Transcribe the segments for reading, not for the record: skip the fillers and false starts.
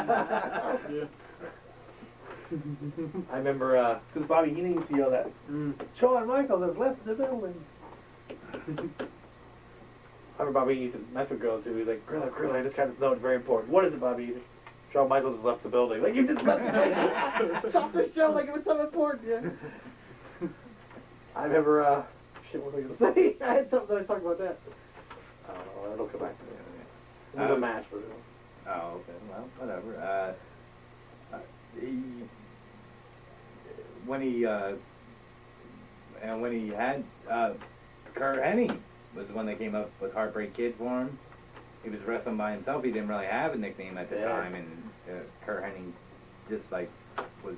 Yeah. I remember, Because Bobby Heenan used to yell that. Shawn Michaels has left the building. I remember Bobby used to mess with girls too. He's like, girl, I just got to know it's very important. What is it, Bobby? Shawn Michaels has left the building. Like, you just left the building. Stop the show like it was something important, yeah. I remember, shit, what was I going to say? I had something that I was talking about that. I don't know, it'll come back to me. It was a match for them. Oh, okay. Well, whatever. When he had Kurt Hennig was the one that came up with Heartbreak Kid for him. He was wrestling by himself. He didn't really have a nickname at the time, and Kurt Hennig just like was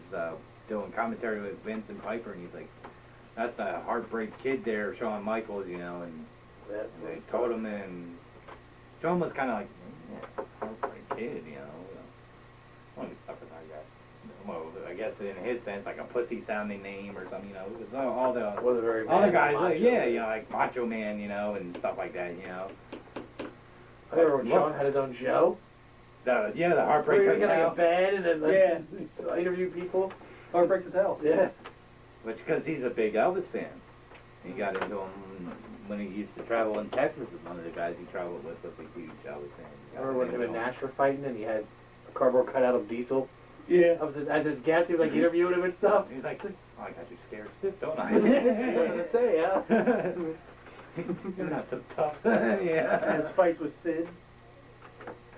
doing commentary with Vince and Piper, and he's like, "That's the Heartbreak Kid there, Shawn Michaels," you know, and they told him, and Shawn was kind of like, yeah, Heartbreak Kid, you know. One of these suckers I got. Well, I guess in his sense, like a pussy-sounding name or something, you know. Because all the guys, like, yeah, you know, like Macho Man, you know, and stuff like that, you know. I remember when Shawn had his own show. The Heartbreak Where Hotel. you get like a bed and then interview people. Heartbreak Hotel. Yeah. Which, because he's a big Elvis fan. He got into him when he used to travel in Texas with one of the guys he traveled with was a huge Elvis fan. I remember when him and Nash were fighting and he had a cardboard cutout of Diesel. Yeah. At this guest, he was like interviewing him and stuff. He's like, oh, I got you scared stiff, don't I? I was gonna say, yeah. You're not so tough. Yeah. And his fights with Sid.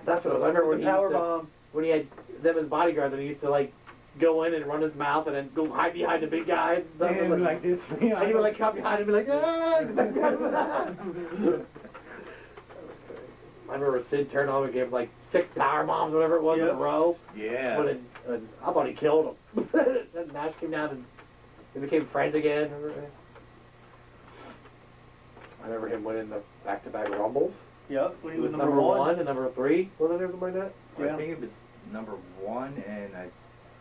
That's what I remember when The he power used to, bomb. when he had them as bodyguards and he used to like go in and run his mouth and then go hide behind the big guy and stuff. Yeah, And, like this. You know, and he would like come behind him and be like, ah! I remember Sid turned on and gave him like 6 power bombs, whatever it was, in a row. Yeah. But I thought he killed him. Then Nash came down and they became friends again. I remember him winning the back-to-back Rumbles. Yep, when He was number 1 and number 3. Wasn't there something like that? I think it was number 1 and I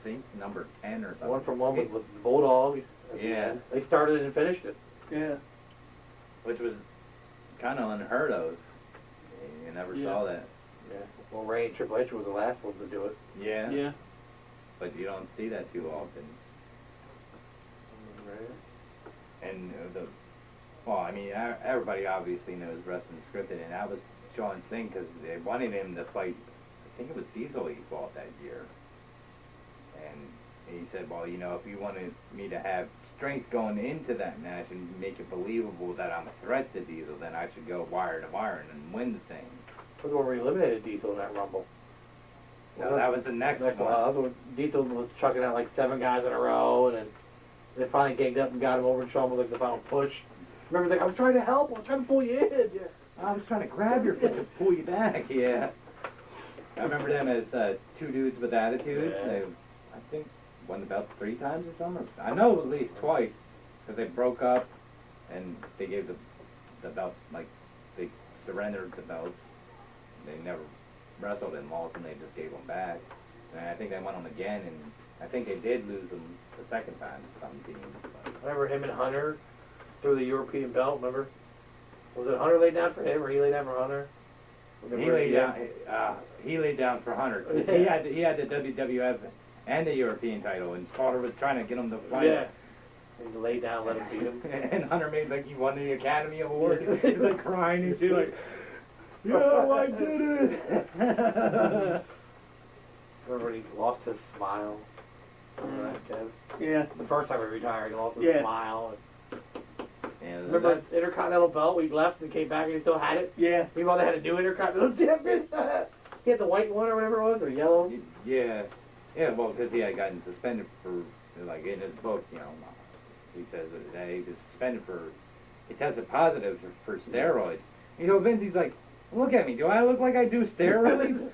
think number 10 or something. 1 from 1 with the Bulldog. Yeah. They started it and finished it. Yeah. Which was kind of unheard of. You never saw that. Yeah. Well, Ray and Triple H was the last ones to do it. Yeah. Yeah. But you don't see that too often. And well, I mean, everybody obviously knows wrestling scripted, and that was Shawn's thing because they wanted him to fight. I think it was Diesel he fought that year, and he said, "Well, you know, if you wanted me to have strength going into that match and make it believable that I'm a threat to Diesel, then I should go wire to wire and win the thing." That was when we eliminated Diesel in that Rumble. No, that was the next one. That was when Diesel was chucking out like 7 guys in a row, and then they finally ganged up and got him over, and Shawn was like the final push. Remember, he's like, I was trying to help, I was trying to pull you in. Yeah. I was trying to grab your foot to pull you back, yeah. I remember them as 2 dudes with attitudes. Yeah. They, I think, won the belt 3 times or something. I know at least twice, because they broke up, and they gave the belts, like, they surrendered the belts. They never wrestled and lost, and they just gave them back. And I think they won them again, and I think they did lose them the 2nd time to some teams. But. I remember him and Hunter through the European belt, remember? Was it Hunter laid down for him, or he laid down for Hunter? He laid down for Hunter. 'Cause he had the WWF and the European title, and Slaughter was trying to get him to fight. Yeah. He laid down, let him beat him. And Hunter made like he won the Academy Award. He was like crying and shit like, "Yo, I did it!" Remember when he lost his smile? Remember that, Kev? Yeah. The first time he retired, he lost his Yeah. smile. Yeah, Remember his Intercontinental belt? We left and came back and he still had it? Yeah. Meanwhile, they had a new Intercontinental champion. He had the white one or whatever it was, or yellow. Yeah, yeah. Well, because he had gotten suspended for, like in his book, you know, he says that he was suspended for, he tested positive for steroids. You know, Vince, he's like, look at me. Do I look like I do steroids?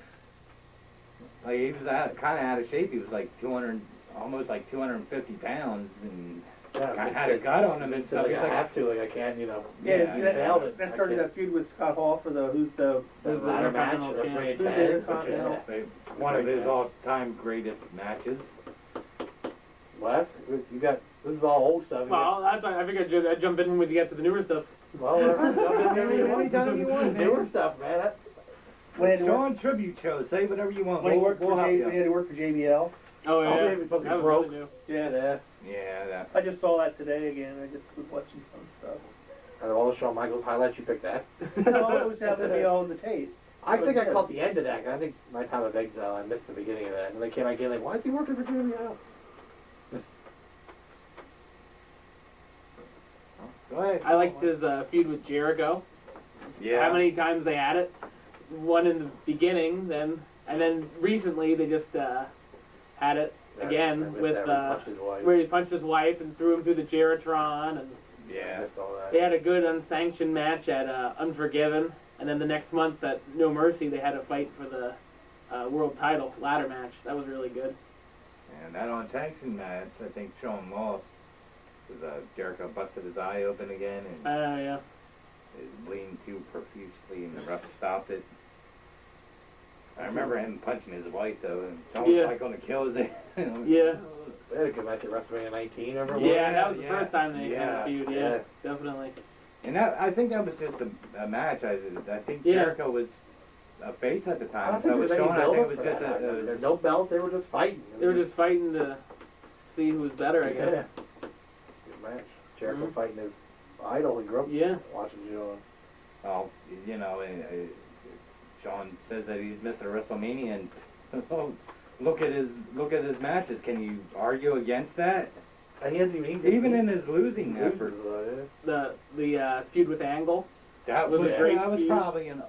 Like he was kind of out of shape. He was like 200, almost like 250 pounds, and had a gut on him and stuff. Like, I have to, like I can't, you know. Yeah, nailed it. that started that feud with Scott Hall for the who's the ladder match, Intercontinental champ. WrestleMania Who's the 10. Intercontinental? One of his all-time greatest matches. What? You got, this is all old stuff. Well, I think I'd jump in when you get to the newer stuff. Well, whatever. Jump in there anytime you want. Newer stuff, man. When he had to work, Shawn tribute show. Say whatever you want. when he We'll- worked we'll for help J, you. when he had to work for JBL. Oh yeah. yeah, he fucking That was broke. really new. Yeah. Yeah, that. I just saw that today again. I just was watching some stuff. Out of all the Shawn Michaels highlights, you picked that. No, it was happened to be on the tape. I think I caught the end of that. 'Cause I think my time of exile, I missed the beginning of that. And they came back again like, why is he working for JBL? Go ahead. I liked his feud with Jericho. Yeah. How many times they had it? One in the beginning, then, and then recently they just had it I again missed with that, where he punched his wife. where he punched his wife and threw him through the Geritron, and I Yeah. missed all that. they had a good unsanctioned match at Unforgiven, and then the next month at No Mercy they had a fight for the world title ladder match. That was really good. And that unsanctioned match, I think Shawn lost. Because Jericho busted his eye open again and Yeah. is bleeding too profusely, and the ref stopped it. I remember him punching his wife though, and Shawn was Yeah. like gonna kill his. Yeah. They had a good match at WrestleMania 19, remember? Yeah, that was the Yeah. first time they had Yeah. a feud. Yeah, Yeah. definitely. And that, I think that was just a match. I think Yeah. Jericho was a face at the I time. don't So think was there was Shawn. any I think it build-up was for just that. There's no belt, they were just fighting. They were just fighting to see who was better, I guess. Yeah. Good match. Jericho Mhm. fighting his idol. He grew up Yeah. watching Shawn. well, you know, Shawn says that he's missing WrestleMania, and look at his matches. Can you argue against that? And he hasn't Even in his losing effort, efforts. The feud with Angle. that Was was a great that was feud. probably in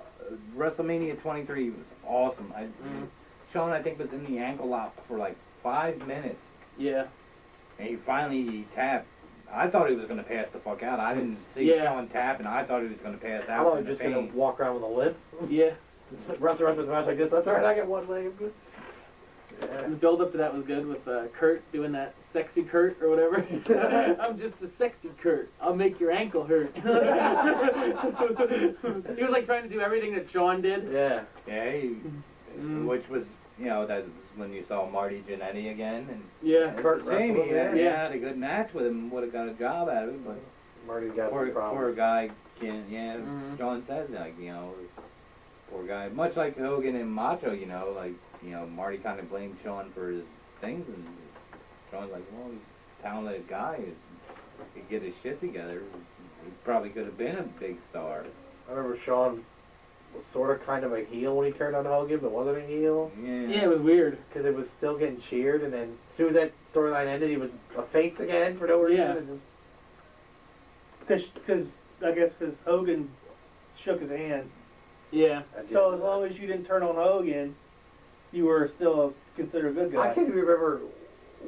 WrestleMania 23 was awesome. Mhm. Shawn, I think, was in the ankle lock for like 5 minutes, Yeah. and he finally tapped. I thought he was going to pass the fuck out. I didn't see Yeah. Shawn tap, and I thought he was going to pass I out. thought from he was the just going pain. to walk around with a limp. Yeah. Wrestler enters a match like this. That's all right, I got one leg. I'm good. Yeah. The build up to that was good with Kurt doing that sexy Kurt or whatever. I'm just a sexy Kurt. I'll make your ankle hurt. He was like trying to do everything that Shawn did. Yeah. Yeah, Mm. which was, you know, that was when you saw Marty Jannetty again, and Yeah. Kurt Jamie, wrestled him, yeah, had a good match with him, would have got a job out of it, but Marty's got poor some problems. guy can, yeah, Mhm. Shawn says, like, you know, poor guy, much like Hogan and Macho, you know, like, you know, Marty kind of blamed Shawn for his things, and Shawn's like, well, he's a talented guy, he could get his shit together, he probably could have been a big star. I remember Shawn was sort of kind of a heel when he turned on Hogan, but wasn't a heel. Yeah, it was weird. Because it was still getting cheered, and then as soon as that storyline ended, he was a face again for no reason. Yeah. And just, Because I guess because Hogan shook his hand. Yeah. So as long as you didn't turn on Hogan, you were still considered a good guy. I can't even remember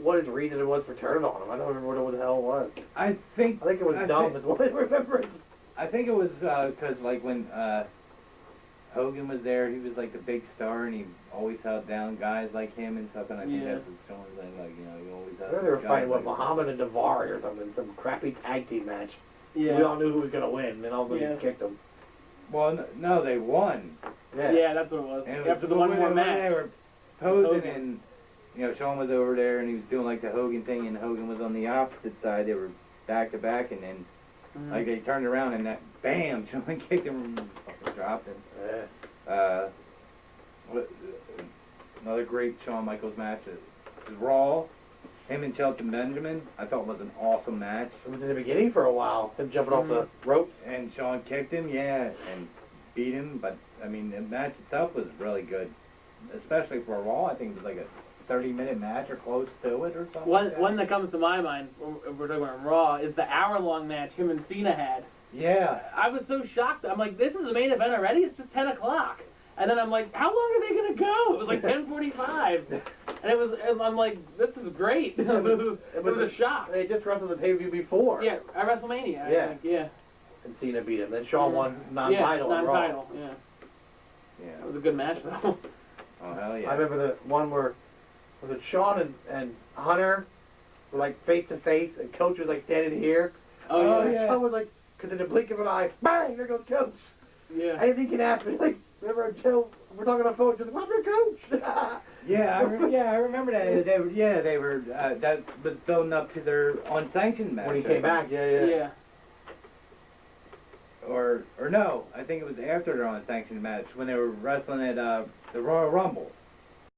what his reason it was for turning on him. I don't remember what the hell it was. I think I think it was dumb, is what I remember. I think it was because like when Hogan was there, he was like the big star, and he always held down guys like him and stuff. And I think Yeah. that's what Shawn's like, you know, he always I held. remember they were guys fighting with like- Muhammad and Navarre or something, some crappy tag team match. We Yeah. all knew who was going to win, and then all of a sudden Yeah. he kicked him. Well, no, they won. Yeah, that's what it was. And it After was the one when more they match. were posing, Hogan. and you know, Shawn was over there, and he was doing like the Hogan thing, and Hogan was on the opposite side. They were back to back, and then Mhm. like they turned around, and that bam, Shawn kicked him, and fucking dropped him. Yeah. Another great Shawn Michaels match is Raw. Him and Shelton Benjamin, I thought was an awesome match. It was in the beginning for a while, him jumping off the ropes. And Shawn kicked him, yeah, and beat him. But I mean, the match itself was really good, especially for Raw. I think it was like a 30-minute match or close to it or something. One that comes to my mind when we're talking about Raw is the hour-long match him and Cena had. Yeah. I was so shocked. I'm like, this is the main event already? It's just 10 o'clock. And then I'm like, how long are they going to go? It was like 10:45. And I'm like, this is great. It was a shock. They just wrestled the pay-per-view before. Yeah, at WrestleMania, I Yeah. think, yeah. And Cena beat him. Then Shawn won Yeah, non-title. on Raw. non-title, yeah. Yeah. It was a good match, though. Oh, hell yeah. I remember the one where was it Shawn and Hunter were like face to face, and Coach was like standing here. Oh, And yeah. Shawn was like, because in the blink of an eye, bang! There goes Coach. Yeah. Anything can happen. Like remember until we're talking on the phone, just what's your Coach? Yeah, I remember that. They were that was building up to their unsanctioned match. When he came back, Yeah. or no, I think it was after their unsanctioned match when they were wrestling at the Royal Rumble.